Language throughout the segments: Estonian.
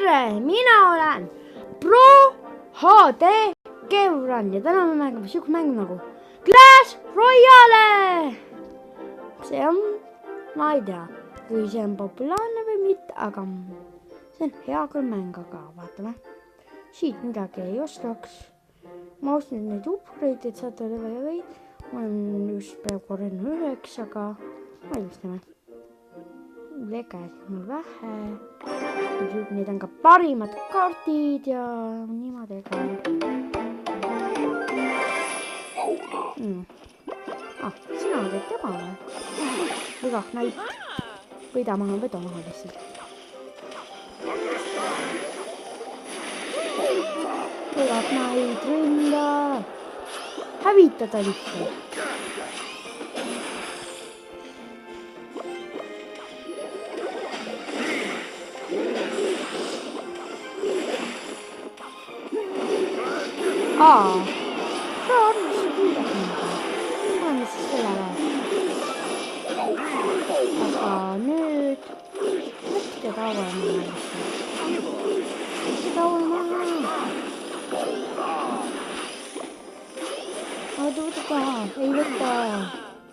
tere, mina olen Pro HD Kevran ja täna me mängime siuke mäng nagu Clash Royale. See on, ma ei tea, kui see on populaarne või mitte, aga see on hea küll mäng, aga vaatame. Siit midagi ei ostaks. Ma ostsin neid upgrade'id, et saada või. Ma olen just praegu 9, aga valmistame. Legesid mul vähe. Need on ka parimad kaardid ja niimoodi ka. Sina teed tema või? Vigah näib. Võida maha lihtsalt. Tuleb näid ründa. Hävitada lihtsalt. See on mis kiirelt mõnda. Ma olen siis selle ära. Aga nüüd võtke taua maha. Taua maha. Võta taha. Ei võta.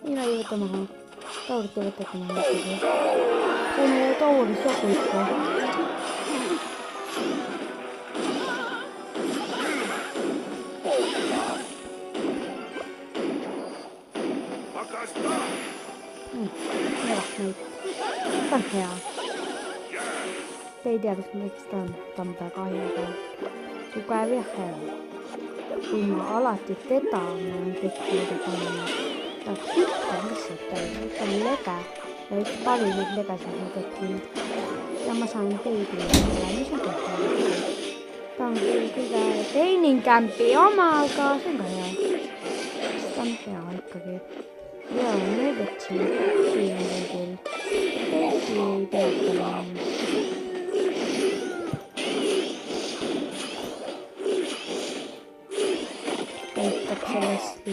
Mina ei võta maha. Taurit ei võta maha. See on meie tauris jagu ikka. See on hea. Te ei tea, miks ta on väga hea. Tugev ja hea. Kui ma alati teda olen tekkinud pannud. Ta hüppab lihtsalt täis. Ta on lege. Ja üks parimaid legesid on tekkinud. Ja ma saan teid mis on tekkinud. Ta on kõige treeningcampi oma, aga see on ka hea. Ta on hea ikkagi. Ja me võtsin siin kõigil. Ei peata. Käitab sellest.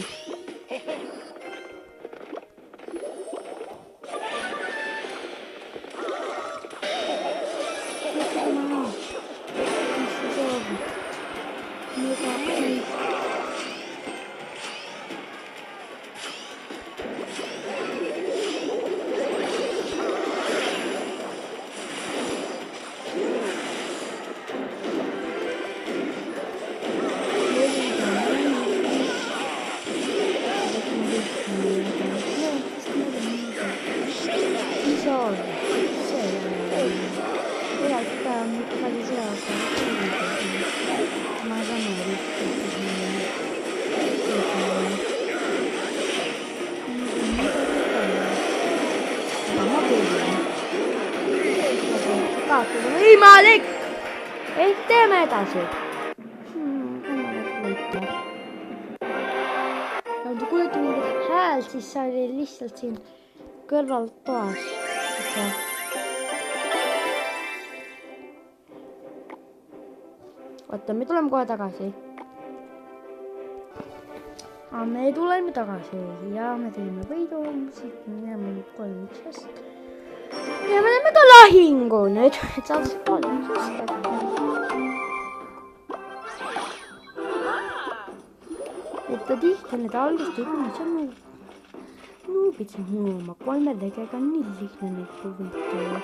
Võimalik! Ehk teeme edasi. Ja kui kuulete mingit hääl, siis sa oli lihtsalt siin kõrval toas. Oota, me tuleme kohe tagasi. Me tuleme tagasi ja me tegime võidu. Siit me jääme 3-1. Ja me teeme ka lahingu nüüd, et saaks 3-1. Et tihti need algustüübid on nuubid siin oma 3 tegega on nii lihtne neid puvitada.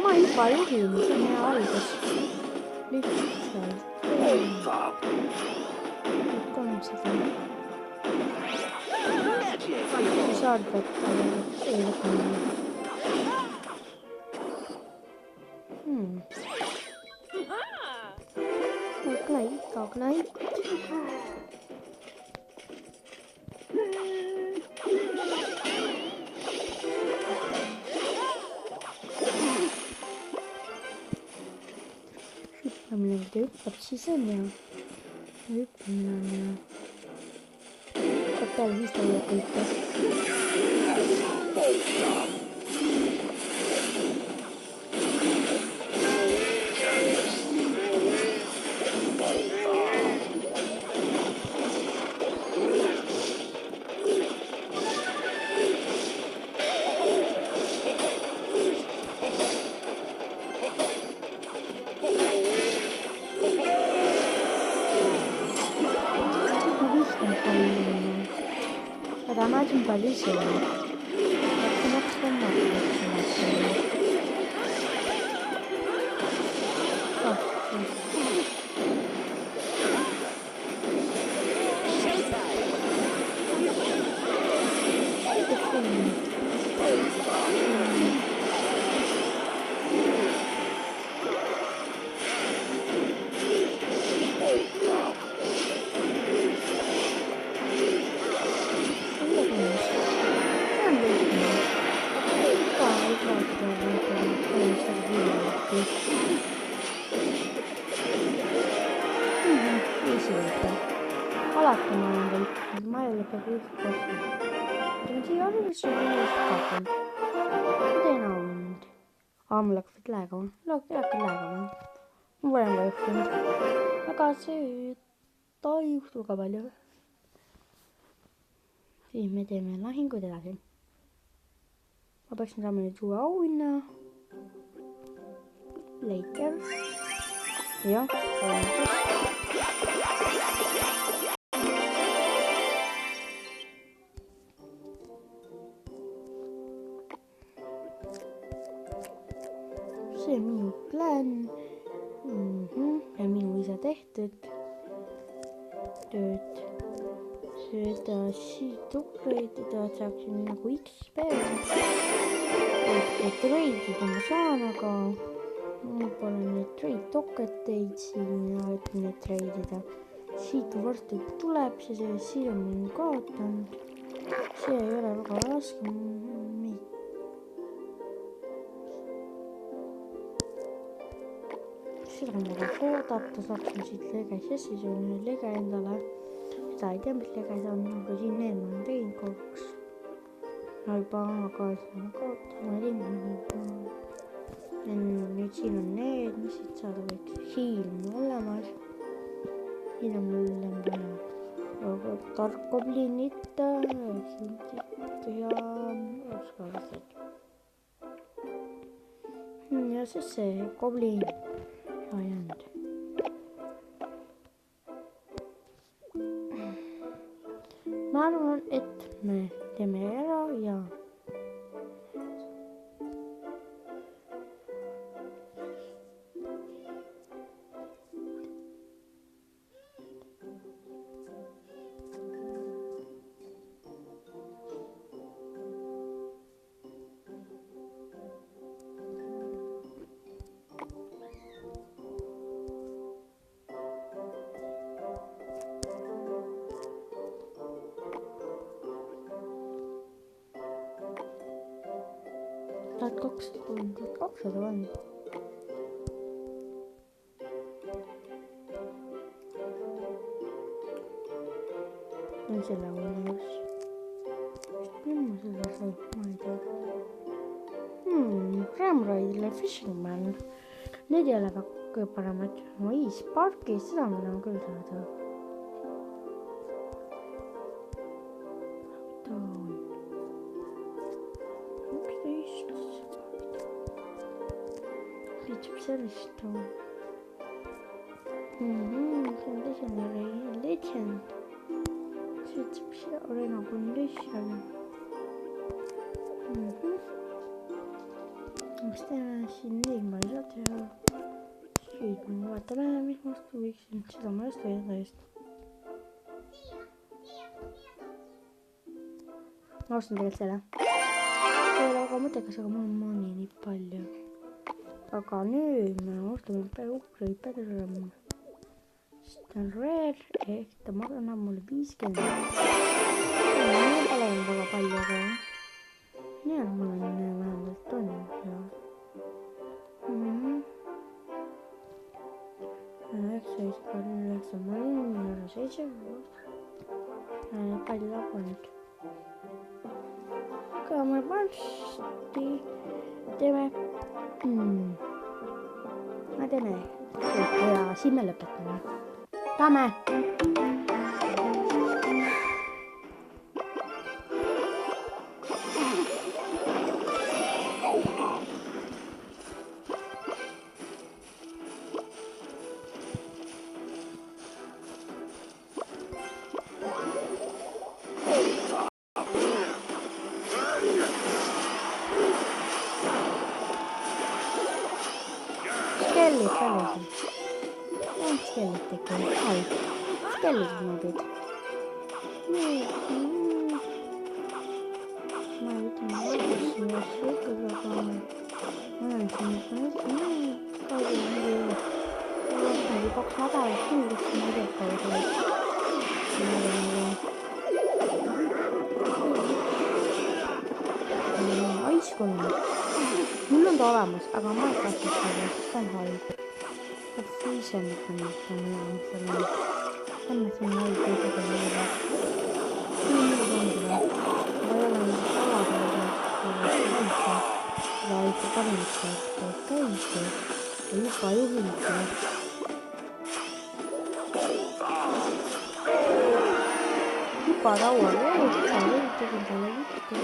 Ma juba juhin, see on hea algus. Lihtsalt. 300. Saad võtta, ei võtta nii. Kaglai. ja millega ta hüppab, siis on ja hüppamine on ja peale siis ta võib hüppab. Aga ma olen palju söönud. Alati ma olen võitnud, ma ei ole peaaegu ühtkohti. siia arvesse kakend. Tõenäoliselt. Mul hakkab lägama. Ma olen vajunud. Aga see ei juhtu ka palju. Siis me teeme lahingud edasi. Ma peaksin saama nüüd uue auhinna. Later. Jah, see on minu plaan. Ja minu isa tehtud tööd. Seda siit upgrade'ida, et saaksin nagu XP. Et trade'ida ma saan, aga mul pole neid trade toketeid siin, et neid trade'ida. Siit varsti tuleb see, siia ma olen kaotanud. See ei ole väga raske. Seda on väga oodata, saaksin siit legesse, siis on lege endale. Seda ei tea, mis lege see on, aga siin need ma olen teinud korraks. No juba aga seda ma kaotama teinud. Nüüd siin on need, mis siit saada võiks. Hiil mul olemas. Siin on mul vaja tark gobliinit ja oskavased. Ja siis see gobliin ajanud. Ma arvan, et me teeme ära ja Tahad 200 on. On selle olemas. Nüüd ma seda saab, ma ei tea. Ramraidile Fishingman. Need ei ole väga paremad. Iisparki, seda ma tahan küll saada. Sellest on. See on legendary legend. See ütleb see arena condition. Mis teeme siin nii, ma ei saa teha. Siit ma vaatame, mis ma vastu võiksin. Seda ma just võin täiesti. Ma ostan tegelikult selle. See ei ole väga mõttekas, aga mul on money nii palju. Aga nüüd me ostame upgrade pädevama. Sest ta on rare, ehk ta annab mulle 50. Mul pole väga palju, aga nii on, mul on vähemalt on. seisab. Palju labu nüüd. Aga me varsti teeme. Ma teeme. Ja siin me lõpetame. Tahame. Skellit paljusin. Skellit tekee. Ai. Skellit mobid. Ma ütlen, et kaks nädalat kindlasti mõõdetav. Aiskunud. Mul on ta olemas, aga ma ei kasuta seda, sest on halb. Siis on ikka mõtlema. Enne siin halb kõigega mõelda. Siin mida tundida. Ma ei ole mingi salapäeva. Ja ikka paremaks käisid. Ja juba juhilda. Juba raual võita. Tegin talle juttu.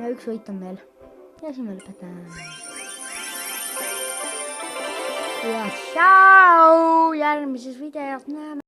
Ja üks võit on veel. Ja siin me lõpetame. Ja tšau! Järgmises videos näeme.